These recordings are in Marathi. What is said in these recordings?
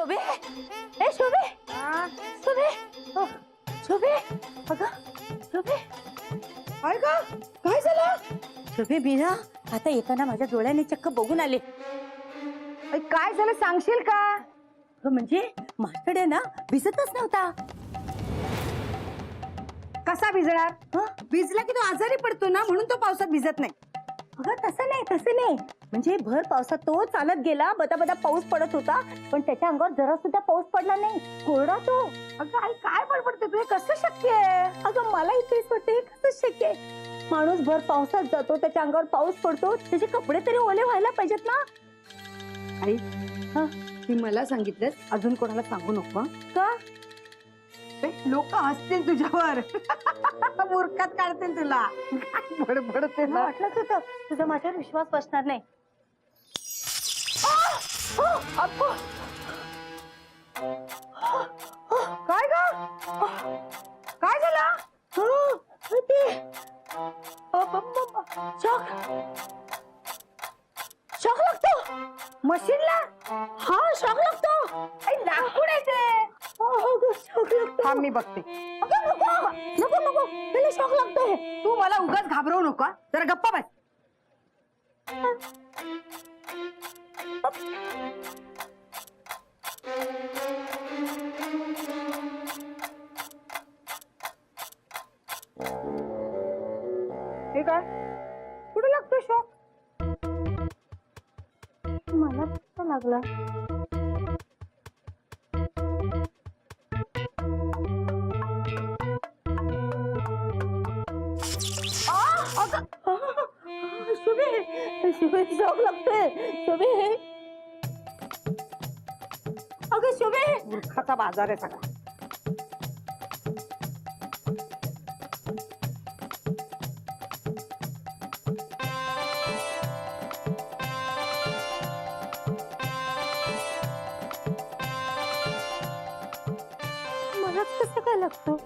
शोभे ए शोभे शोभे शोभे अगं शोभे काय ग काय झालं? शोभे मी ना आता येताना माझ्या डोळ्याने चक्क बघून आले. काय झालं सांगशील का? म्हणजे मास्टर आहे ना भिजतच नव्हता. कसा भिजणार? भिजला की तो आजारी पडतो ना, म्हणून तो पावसात भिजत नाही. अगं तसं नाही म्हणजे भर पावसात तो चालत गेला, बदा बदा पाऊस पडत होता, पण त्याच्या अंगावर जरा सुद्धा पाऊस पडला नाही, कोरडा तो. अगं आई काय बडबडते तू? हे कसं शक्य आहे? अगं मला इथेच वाटतं हे कसं शक्य आहे? माणूस भर पावसात जातो, त्याच्या अंगावर पाऊस पडतो, त्याचे कपडे तरी ओले व्हायला पाहिजेत ना. आई ती मला सांगितलंस, अजून कोणाला सांगू नको. का? लोक हसतील तुझ्यावर. मूर्खात काढतील तुला. बडबडते मला वाटलंच होतं तुझा माझ्यावर विश्वास बसणार नाही. काय ग काय झालं? शॉक लागतो मशीनला. हा शॉक लागतो. लाकूड आहे ते. शॉक लागतो. थांब मी बघते. नको त्याला शॉक लागतोय. तू मला उगाच घाबरवू नको. जरा गप्पा बस. हे काय कुठे लागतो शॉक? मला कसं लागला? शुभे शॉक लागतोय. शुभे अगं शुभे मूर्खाचा बाजार आहे सगळा. मलाच कसं काय लागतो?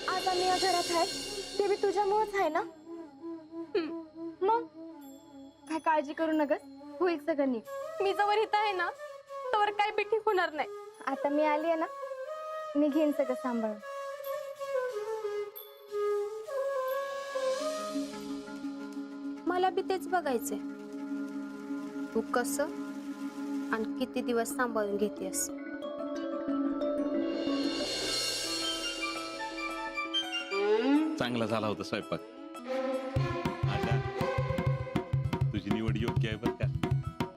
आज आम्ही या घरात आहे ते बी तुझ्यामुळेच आहे ना. मग काय काळजी करू नका, होईल सगळं नीट. मी जवळ इथं आहे ना तवर काय बी ठीक होणार नाही. आता मी आली आहे ना, मी घेईन सगळं सांभाळून. मला बी तेच बघायचंय, तू कसं आणि किती दिवस सांभाळून घेतेस. चांगला झाला होता स्वयंपाक. आशा, तुझी निवड योग्य आहे बरं का.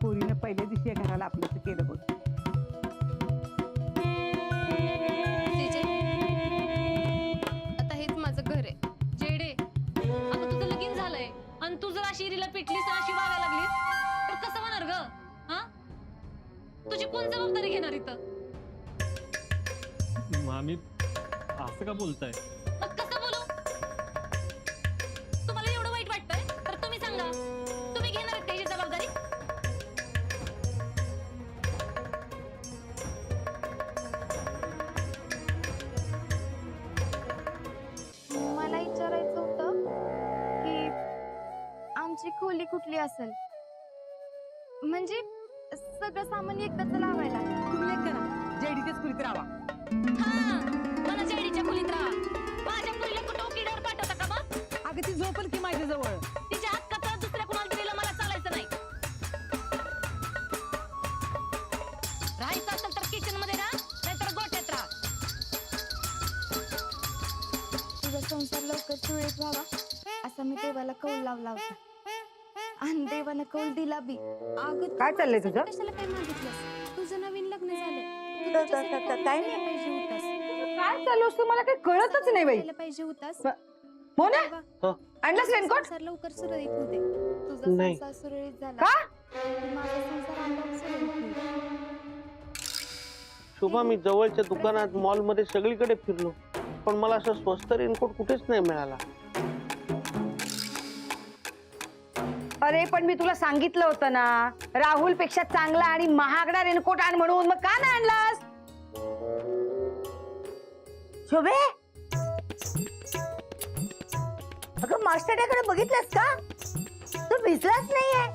पोरीनं पहिल्या दिवशी या घराला आपलं केलं बघ. आता हेच माझं घर आहे. जेडे, आता तुझं लगीन झालंय आणि तू जर अशी रिला पिटलीस आणि अशी वागायला लागलीस तर कसं होणार ग? हा, तुझी कोण जबाबदारी घेणार इथं? मामी असं का बोलताय? मग कसं बोलू? तुम्हाला एवढं वाईट वाटतंय तर तुम्ही सांगा, तुम्ही घेणार आहेत त्याची जबाबदारी? मला विचारायचं होतं की आमची खोली कुठली असेल, म्हणजे सगळं सामान एकदाच लावायला. तुम्ही एक करा, जेडीच्याच खोलीत राहा. हा, मला जेडीच्या खोलीत राहा. माझ्या खोलीला कुठं किडर पाठवता का मग? अगं ती झोपल की माझ्या जवळ. तिच्या हक्काचा दुसऱ्या कुणाला तरीला मला चालायचं नाही. राहायचं असेल तर किचन मध्ये राहा, नाहीतर गोठ्यात राहा. तुझा संसार लवकर सुरळीत व्हावा असा मी देवाला कौल लावला होता, आणि देवानं कौल दिला बी. अगं काय चाललंय तुझं? कशाला काय मागितलंस? तुझं नवीन लग्न झालंय, तू काय तुझ्यासाठी नाही. पाहिजे होतास. काय चालू असतं मला काही कळतच नाही बाई. करायला पाहिजे होतास. हो ना? तेव्हा आणलास रेनकोट? संसार लवकर सुरळीत होते. तुझा नाही. संसार सुरळीत झाला का? की माझा संसार आपोआप सुरळीत होईल. शुभा, मी जवळच्या दुकानात मॉल मध्ये सगळीकडे फिरलो, पण मला असं स्वस्त रेनकोट कुठेच नाही मिळाला. अरे पण मी तुला सांगितलं होतं ना, राहुल पेक्षा चांगला आणि महागडा रेनकोट आण म्हणून. मग का नाही आणलास? शोभे अगं मास्टरकडे बघितलंस का? तू भिजलाच नाहीये.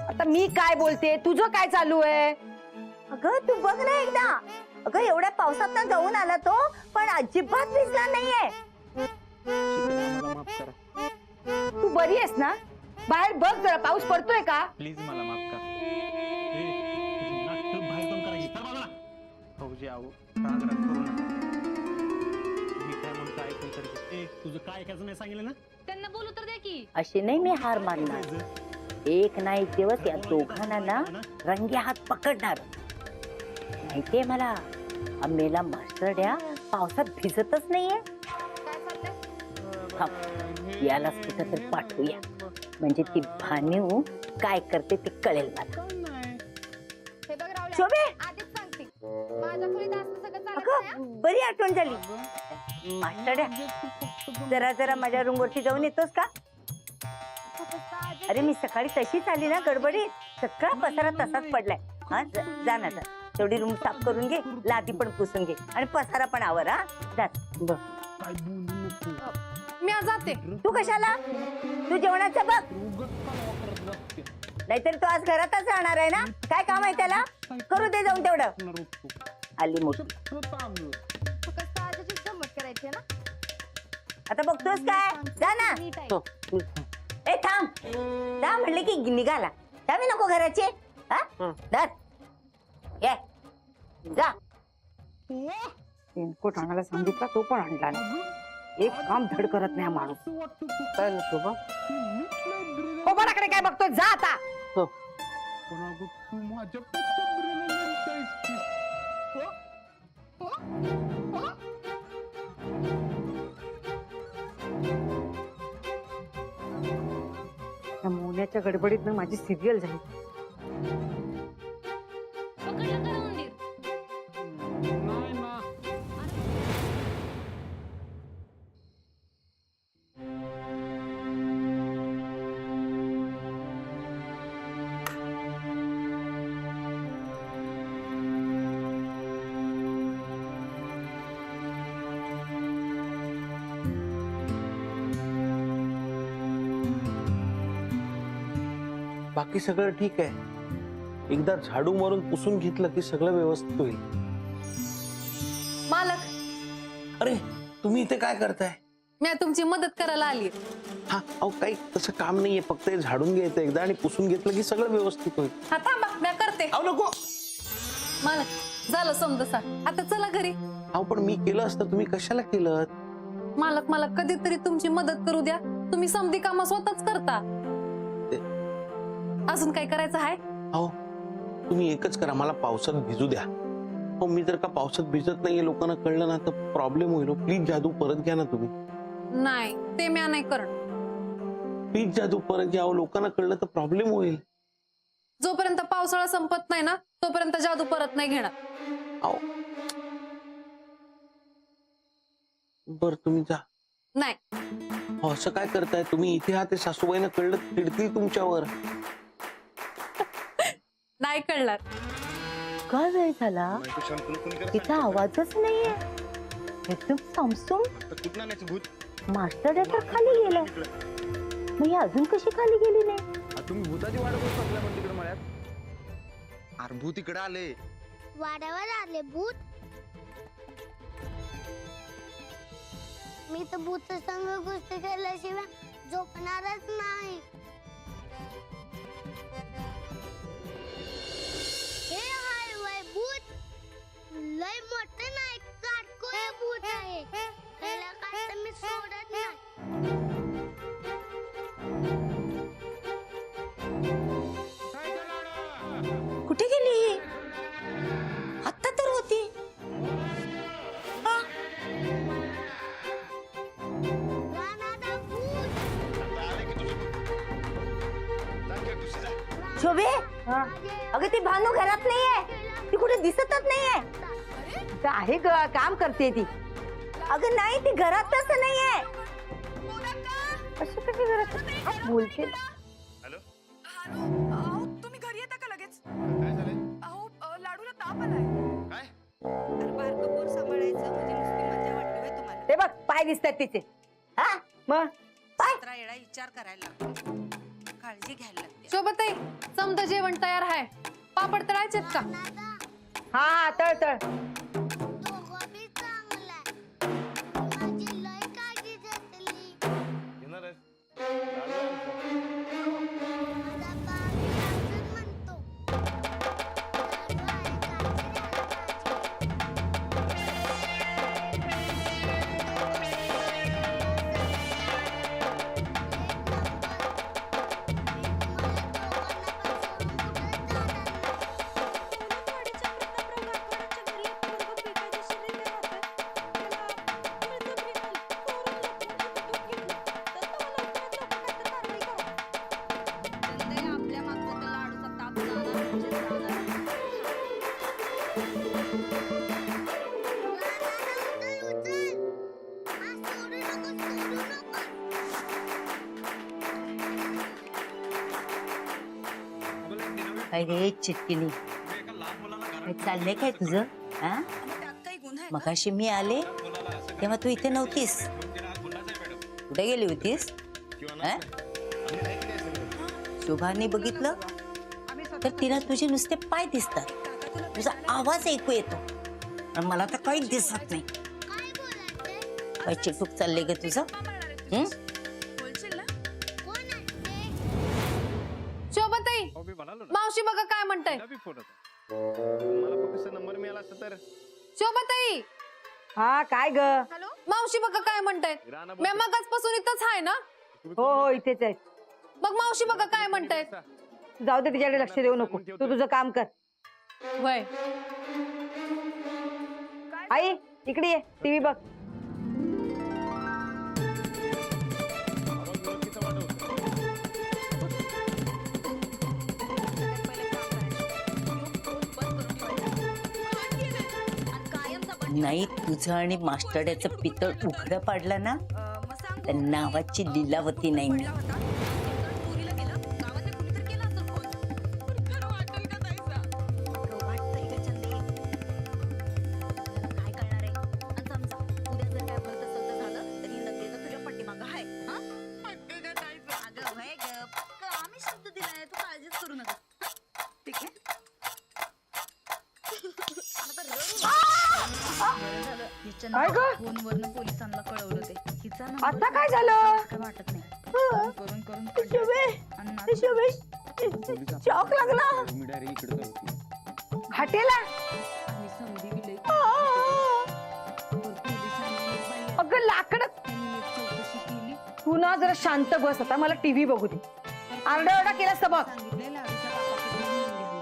आता मी काय बोलते, तुझं काय चालू आहे? अगं तू बघ ना एकदा. अगं एवढ्या पावसात ना जाऊन आला तो, पण अजिबात भिजला नाहीये. मला माफ करा तू बरी आहेस ना? बाहेर बघ जरा, पाऊस पडतोय का? प्लीज मला माफ करा. ए, तुझी नाटकं बाहेर बंद करायची. चल बाजूला. भाऊजी आहो राग राग करू नका. मी काय म्हणतो ऐकून तरी घे. ए, तुझं काय ऐकायचं नाही सांगितलं ना? त्यांना बोलू तर द्या की. अशी नाही मी हार मानणार. एक ना एक दिवस या दोघांना ना रंगे हात पकडणार. माहितीये मला, आम्हाला मास्टरड्या पावसात भिजतच नाहीये. थांब, यालाच कुठं तरी पाठवूया, म्हणजे ती भानू काय करते ते कळेल मला. हे बघ राहुल्या, शोभे, आधीच सांगते माझ्या खोलीत असं सगळं चालत नाही हा. अगं बरी आठवण झाली. मास्टरड्या जरा जरा माझ्या रूमवरती जाऊन येतोस का? अरे मी सकाळी तशीच आली ना गडबडीत, सगळा पसारा तसाच पडलाय. हा जा ना जा, तेवढी रूम साफ करून घे, लादी पण पुसून घे आणि पसारा पण आवर. हा जा बघ. मी आज जाते. तू कशाला? तू जेवणाचं बघ, नाहीतर तू आज घरातच राहणार आहे ना. काय काम आहे त्याला? करू दे जाऊन तेवढं. आली मोठी. फक्त आजची गंमत करायची आहे ना. आता बघतोस काय? जा ना. नीट आहे. ए थांब, जा म्हणले की निघाला. त्यावे नको घराचे. हा धर. ये जा. रेनकोट आणायला सांगितला, तो पण आणला नाही. एक काम धड करत नाही हा माणूस. काय ना शोभा? कोणाकडे काय बघतोय? जा आता. हो. पण अगं तू माझ्यापेक्षा brilliant आहेस की. या मोन्याच्या गडबडीत माझी सिरियल झाली. पकडलं का उंदीर? नाही ना. बाकी सगळं ठीक आहे. एकदा झाडू मारून पुसून घेतलं की सगळं व्यवस्थित होईल. मालक, अरे तुम्ही इथे काय करताय? मी तुमची मदत करायला आली. हा अहो काही तसं काम नाहीये, फक्त हे झाडून घ्यायचं एकदा आणि पुसून घेतलं की सगळं व्यवस्थित होईल. हा थांबा, मी करते. अहो नको. मालक झालं समजसा, आता चला घरी. अहो पण मी केलं असतं, तुम्ही कशाला केलं? मालक मला कधीतरी तुमची मदत करू द्या. तुम्ही समधी कामं स्वतःच करता. अजून काय करायचं आहे? अहो तुम्ही एकच करा, मला पावसात भिजू द्या. हो मी जर का पावसात भिजत नाहीये लोकांना कळलं ना तर प्रॉब्लेम होईल. प्लीज जादू परत घ्या ना तुम्ही. नाही, ते मी नाही करत. प्लीज जादू परत घ्या. अहो लोकांना कळलं तर प्रॉब्लेम होईल. जोपर्यंत पावसाळा संपत नाही ना तोपर्यंत जादू परत नाही घेणार. अहो बर तुम्ही जा. नाही, हो असं काय करताय तुम्ही? इथे आहात, ते सासूबाईंना कळलं चिडतील तुमच्यावर. नाही कळणार. का वेळ झाला? तिचा आवाजच नाहीये. एकदम सामसूम. मास्टर तर खाली गेला. मग ही अजून कशी खाली गेली नाही? तुम्ही भूताची वाट बघत बसला पण तिकडे मळ्यात. अरे भूत इकडे आले. वाड्यावर आले भूत. मी तर भूत संग गोष्टी केल्याशिवाय झोपणारच नाही. हे हाय वय भूत. लय मोठे नाही, काटकोळे भूत आहे. त्याला काय तर मी सोडत नाही. कुठे गेली ही? आत्ता तर होती. रानादा भूत. शोभे, अगं ती भानू घरात नाहीये. ती कुठे दिसतच नाहीये. इथं आहे ग, काम करते ती. अगं नाही, ती घरातच नाहीये. अशी कशी घरात बोलते? तुम्ही घरी येता का लगेच? काय झालंय? अहो लाडूला ताप आलाय. काय? बारकं पोर सांभाळायचं म्हणजे नुसती मजा वाटते होय तुम्हाला? ते बघ पाय दिसतात तिचे. मग विचार करायला लागतो, काळजी घ्यायला लागते. शोभताई समजा जेवण तयार आहे. पापड तळायचेत का? हा हा तळ तळ. दोघं बी चांगलं आहे. माझी लय काळजी घेतली. येणारच. लाडू आणतो. माझा बाबी असं म्हणतो. लाडू आहे, काळजी घ्यायला पाहिजे. काय रे चिटकिनी, काय चाललंय काय तुझं? हा, मगाशी मी आले तेव्हा तू इथे नव्हतीस. कुठे गेली होतीस? हा? शोभाने बघितलं तर तिला तुझे नुसते पाय दिसतात, तुझा आवाज ऐकू येतो, पण मला तर काहीच दिसत नाही. काय बोलायचंय? काय चिटूक चाललंय ग तुझं? हं? कोण आहे ते? शोभताई मी म्हणालो ना, मावशी बघा काय म्हणताय. तिला बी फोन होता. मला फक्त नंबर मिळाला असता तर शोभताई हा काय ग? मावशी बघा काय म्हणतायत. राणा मी मगाचपासून इथंच आहे ना. हो हो इथेच आहे. मग मावशी बघा काय म्हणतायत. जाऊ दे, तिच्याकडे लक्ष देऊ नको, तू तुझं काम कर. वय आई इकडे ये, टीव्ही बघ. नाही तुझं आणि मास्टरड्याचं पितळ उघडं पाडलं ना तर नावाची लीलावती नाही मी. काय ग? फोनवरनं पोलिसांना कळवलं ते. हिचा नंबर आता काय झालं? काय वाटत नाही. फोन करून करून आणि शॉक लागला मी डायरेक्ट इकडे जाऊ. हाटेला. आम्ही समधी दिले. अगं लाकड. त्यांनी एक चौकशी केली. तू ना जरा शांत बस, आता मला टीव्ही बघू दे. आरडाओरडा केलास तर बघ. सांगितलंय लाडूच्या बापाकडे घेऊन गेली.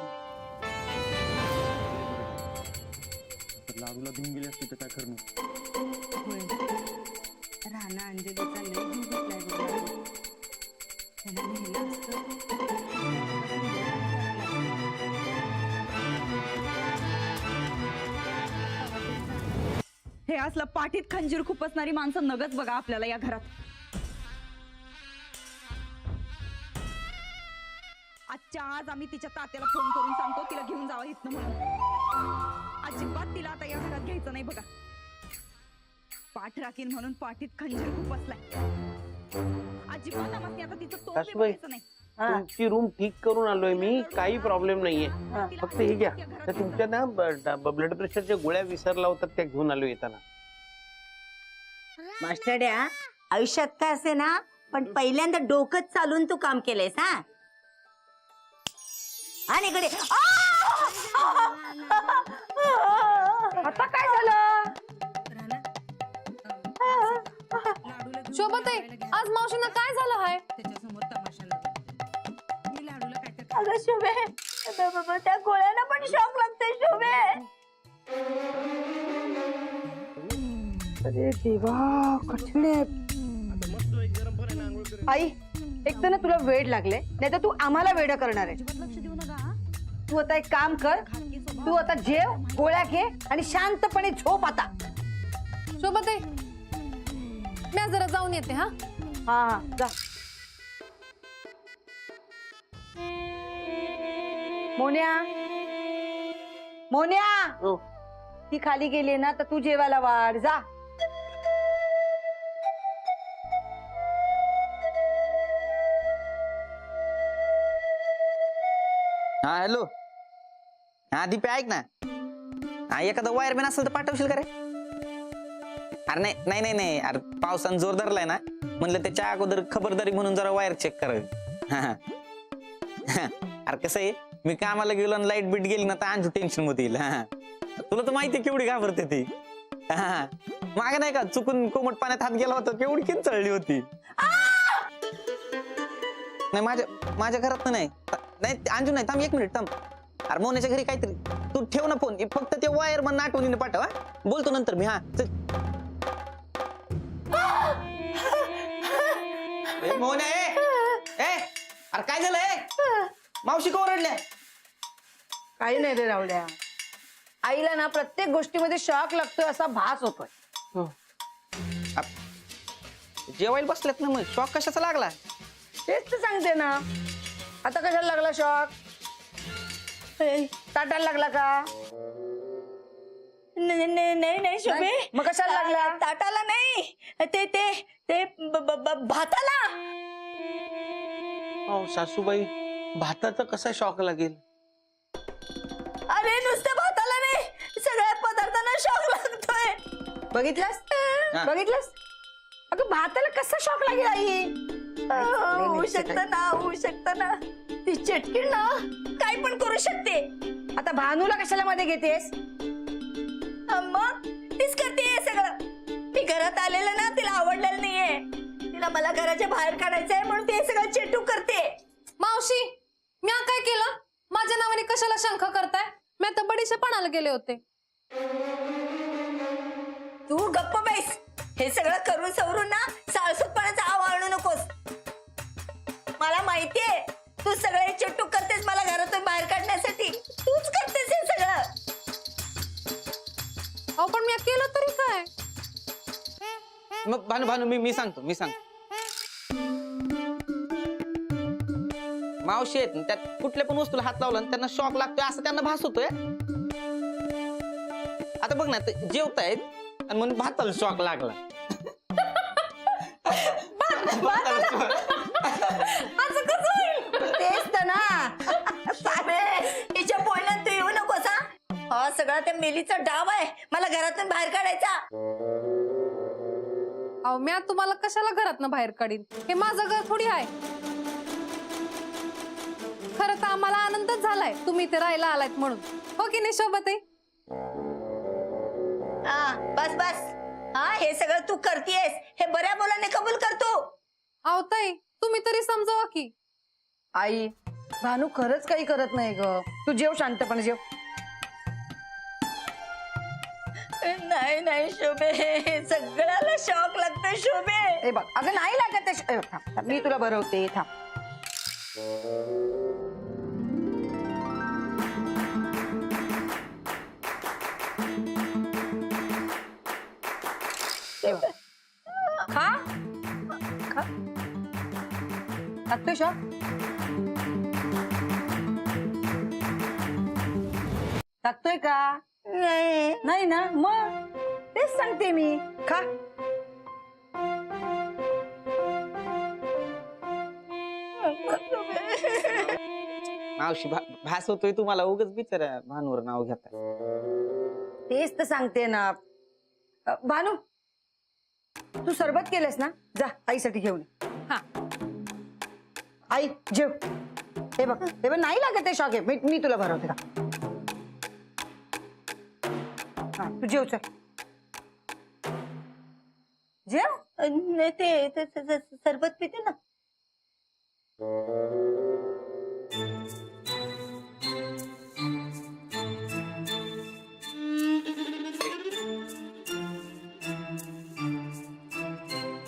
लाडूला घेऊन गेली असती तर काय खरं नाही. होय. राणा अंजलीचा लय जीव घेतलाय बघ लाडू. त्याला नेलं असतं. हे असलं पाठीत खंजीर खुपसणारी माणसं नगच बघा आपल्याला या घरात. आजच्या आज आम्ही तिच्या तात्याला फोन करून सांगतो तिला घेऊन जावं इथनं म्हणून. अजिबात तिला आता या घरात घ्यायचं नाही बघा. पाठ राखीन म्हणून पाठीत खंजीर खुपसलाय. अजिबात आम्हाला आता तिचं तोंड बी सासूबाई, बघायचं नाही. तुमची रूम ठीक करून आलोय मी, काही प्रॉब्लेम नाहीये. फक्त हे घ्या, त्या तुमच्या ना ब्लड प्रेशरच्या गोळ्या विसरला होता त्या घेऊन आलो येताना. मास्टरड्या, आयुष्यात काय असे ना, पण पहिल्यांदा डोकं चालून तू काम केलंयस. हा आणि इकडे आता काय झालं? लाडूला घेऊन शोभताई जेवायला गेला. आज मावशींना काय झालं आहे. त्याच्यासमोर तमाशा लागला. मी लाडूला काहीतरी अगं शोभे, त्या गोळ्याला पण शॉक लागतोय शोभे. अरे देवा, कठीण आहे. आई एक तर ना तुला वेड लागले, नाही तर तू आम्हाला वेड करणार आहे. लक्ष देऊ नका हा. तू आता एक काम कर, तू आता जेव, गोळ्या घे आणि शांतपणे झोप आता. शोभताई मी जरा जाऊन येते. हा हा जा. मोन्या, मोन्या, हो. ती खाली गेली ना तर तू जेवायला वाढ जा. हा हॅलो. हा दीपे ऐक ना. हा एखादा वायरमॅन असेल तर पाठवशील का रे? अरे नाही नाही नाही नाही अरे पावसानं जोर धरलाय ना, म्हणलं त्याच्या अगोदर खबरदारी म्हणून जरा वायर चेक करावी. अरे कसं आहे, मी कामाला गेलो आणि लाईट बीट गेली ना तर अंजू टेन्शन मध्ये येईल. तुला तर माहिती केवढी घाबरते ती. मागे नाही का चुकून कोमट पाण्यात हात गेला होता, केवढी किंचळली होती. नाही माझ्या घरात नाही अंजू नाही. थांब 1 मिनिट थांब. अरे मोन्याच्या घरी काहीतरी. तू ठेव ना फोन, फक्त ते वायर मन आठवणीने पाठव. बोलतो नंतर मी. हा चल. मोने अरे काय झालंय? मावशी का ओरडल्या? काही नाही रे रावल्या. आईला ना प्रत्येक गोष्टीमध्ये शॉक लागतोय असा भास होतोय. जेवायला बसल्यात ना, मग शॉक कशाचा लागला? तेच तर सांगते ना. आता कशाला लागला शॉक? ताटायला लागला का? नाही शोभे. मग कशाला लागला? ताटाला नाही, ते भाताला. सासूबाई, भाताचा कसा शॉक लागेल? अरे नुसतं भाताला नाही, सगळ्या पदार्थांना शॉक लागतोय. बघितलंस? अगं भाताला कसा शॉक लागेल आई? होऊ शकतं ना. ती चटकीण ना काय पण करू शकते. आता भानूला कशाला मध्ये घेतेस? मग तीच करते सगळं. मी घरात आलेलं ना तिला आवडलेलं नाहीये. तिला मला घराच्या बाहेर काढायचंय म्हणून ते सगळं चेटू करते. मावशी, मी काय केलं? माझ्या नावाने कशाला शंका करताय? मी आता बडीशेपणाला गेले होते. तू गप्प बैस. हे सगळं करून सवरून ना साळसूतपणाचा आवाळू नकोस. मला माहितीये तू सगळे चेटू करतेस मला घरातून बाहेर काढण्यासाठी. तूच करतेस हे सगळं. अहो पण मी केलं तरी काय? मग भानू मी सांगतो. मावशी आहेत त्यात कुठल्या पण वस्तूला हात लावला आणि त्यांना शॉक लागतोय असं त्यांना भास होतोय. आता बघ ना, जेवतायत आणि म्हणून भाताला शॉक लागला. असं कसं होईल? तेच तर ना. तिच्या बोलण्यात तू येऊ नकोस. हा सगळा त्या मेलीचा डाव आहे मला घरातून बाहेर काढायचा. अहो मी तुम्हाला कशाला घरातनं बाहेर काढीन? हे माझं घर थोडी आहे. खरं तर आम्हाला आनंदच झालाय तुम्ही इथे राहायला आलायत म्हणून. हो की नाही शोभताई? बस. हा हे सगळं तू करतेस हे बऱ्या बोलाने कबूल करतो. अहो ताई, तुम्ही तरी समजावा की. आई, भानू खरंच काही करत नाही ग. तू जेव शांतपणे जेव. नाही शोभे, सगळ्याला शॉक लागतोय शोभे. ए बघ, अगं नाही लागत आहे. थांब, मी तुला भरवते. थांब. खा लागतोय शॉक? लागतोय का? नाही ना, मग तेच सांगते मी. खा. मावशी भास होतोय तुम्हाला, उगाच बिचारा भानूवर नाव घेता. तेच तर सांगते ना. भानू, तू सरबत केलंस ना, जा आईसाठी घेऊन ये. हा आई जेव. हे बघ नाही लागत आहे शॉक. मी तुला भरवते का. हा तू जेव. चल जेव. ते सरबत पिते ना.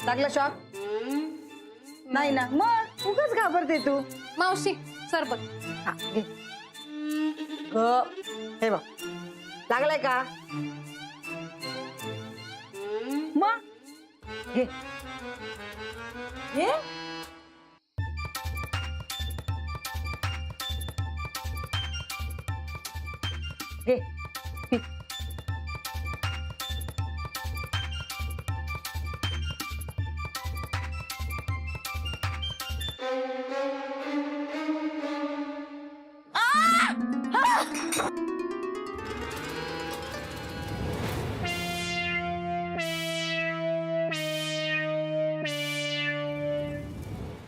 लागला शॉक? नाही ना, मग उगाच घाबरते तू. मावशी सरबत. हा घे. हे बघ लागलाय का? मग घे. घे.